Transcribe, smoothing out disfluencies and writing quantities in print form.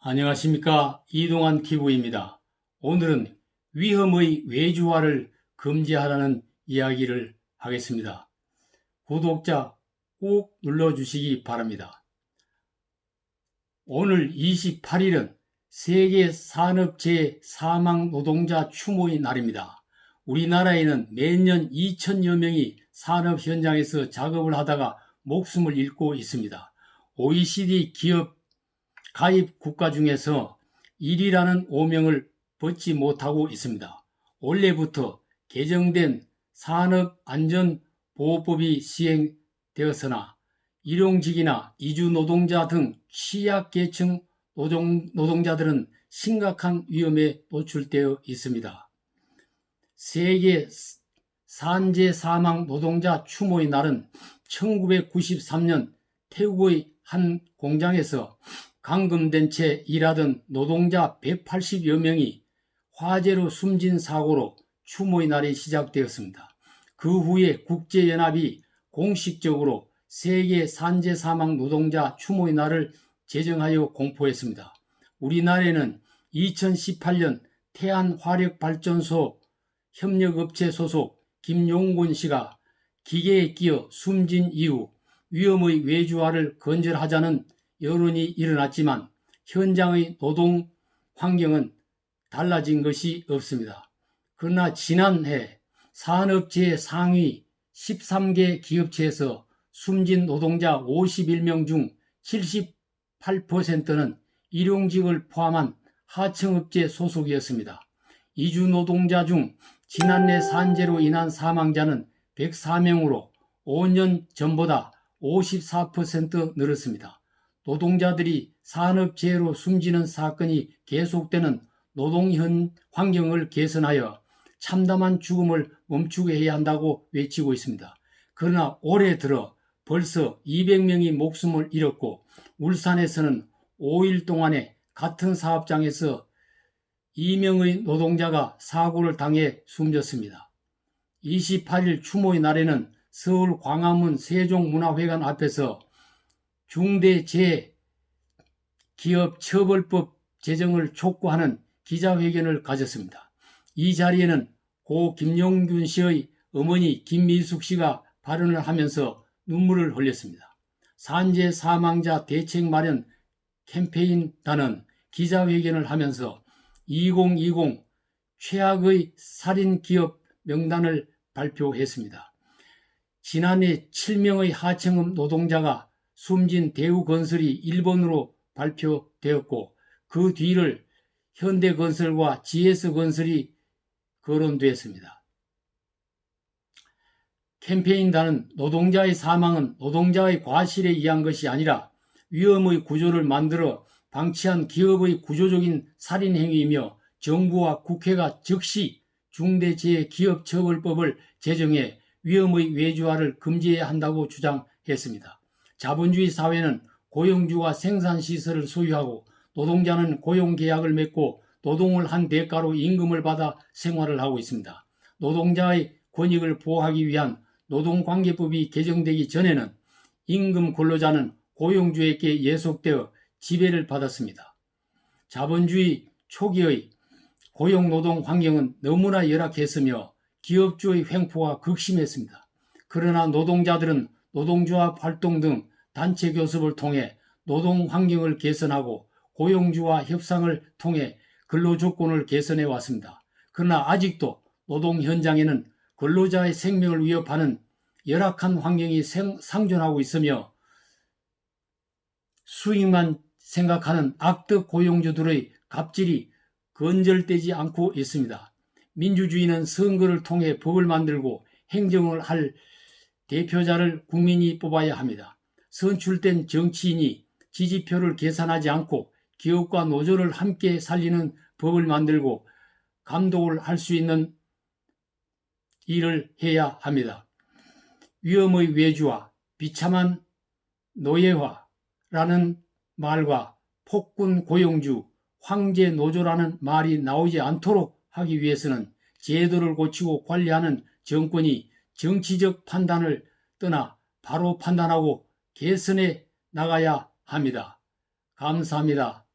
안녕하십니까. 이동환 TV입니다. 오늘은 위험의 외주화를 금지하라는 이야기를 하겠습니다. 구독자 꼭 눌러주시기 바랍니다. 오늘 28일은 세계 산업재해 사망 노동자 추모의 날입니다. 우리나라에는 매년 2천여 명이 산업 현장에서 작업을 하다가 목숨을 잃고 있습니다. OECD 기업 가입 국가 중에서 1위라는 오명을 벗지 못하고 있습니다. 올해부터 개정된 산업안전보호법이 시행되었으나 일용직이나 이주노동자 등 취약계층 노동자들은 심각한 위험에 노출되어 있습니다. 세계 산재 사망 노동자 추모의 날은 1993년 태국의 한 공장에서 감금된 채 일하던 노동자 180여 명이 화재로 숨진 사고로 추모의 날이 시작되었습니다. 그 후에 국제연합이 공식적으로 세계 산재 사망 노동자 추모의 날을 제정하여 공포했습니다. 우리나라에는 2018년 태안화력발전소 협력업체 소속 김용곤 씨가 기계에 끼어 숨진 이후 위험의 외주화를 건절하자는 여론이 일어났지만 현장의 노동 환경은 달라진 것이 없습니다. 그러나 지난해 산업재해 상위 13개 기업체에서 숨진 노동자 51명 중 78%는 일용직을 포함한 하청업체 소속이었습니다. 이주노동자 중 지난해 산재로 인한 사망자는 104명으로 5년 전보다 54% 늘었습니다. 노동자들이 산업재해로 숨지는 사건이 계속되는 노동 환경을 개선하여 참담한 죽음을 멈추게 해야 한다고 외치고 있습니다. 그러나 올해 들어 벌써 200명이 목숨을 잃었고 울산에서는 5일 동안에 같은 사업장에서 2명의 노동자가 사고를 당해 숨졌습니다. 28일 추모의 날에는 서울 광화문 세종문화회관 앞에서 중대재해기업처벌법 제정을 촉구하는 기자회견을 가졌습니다. 이 자리에는 고 김용균 씨의 어머니 김미숙 씨가 발언을 하면서 눈물을 흘렸습니다. 산재 사망자 대책 마련 캠페인단은 기자회견을 하면서 2020 최악의 살인 기업 명단을 발표했습니다. 지난해 7명의 하청업 노동자가 숨진 대우건설이 일본으로 발표되었고 그 뒤를 현대건설과 GS건설이 거론되었습니다. 캠페인단은 노동자의 사망은 노동자의 과실에 의한 것이 아니라 위험의 구조를 만들어 방치한 기업의 구조적인 살인행위이며 정부와 국회가 즉시 중대재해기업처벌법을 제정해 위험의 외주화를 금지해야 한다고 주장했습니다. 자본주의 사회는 고용주가 생산시설을 소유하고 노동자는 고용계약을 맺고 노동을 한 대가로 임금을 받아 생활을 하고 있습니다. 노동자의 권익을 보호하기 위한 노동관계법이 개정되기 전에는 임금 근로자는 고용주에게 예속되어 지배를 받았습니다. 자본주의 초기의 고용노동 환경은 너무나 열악했으며 기업주의 횡포가 극심했습니다. 그러나 노동자들은 노동조합 활동 등 단체 교섭을 통해 노동 환경을 개선하고 고용주와 협상을 통해 근로조건을 개선해 왔습니다. 그러나 아직도 노동 현장에는 근로자의 생명을 위협하는 열악한 환경이 상존하고 있으며 수익만 생각하는 악덕 고용주들의 갑질이 건절되지 않고 있습니다. 민주주의는 선거를 통해 법을 만들고 행정을 할 대표자를 국민이 뽑아야 합니다. 선출된 정치인이 지지표를 계산하지 않고 기업과 노조를 함께 살리는 법을 만들고 감독을 할 수 있는 일을 해야 합니다. 위험의 외주화, 비참한 노예화라는 말과 폭군 고용주, 황제 노조라는 말이 나오지 않도록 하기 위해서는 제도를 고치고 관리하는 정권이 정치적 판단을 떠나 바로 판단하고 개선해 나가야 합니다. 감사합니다.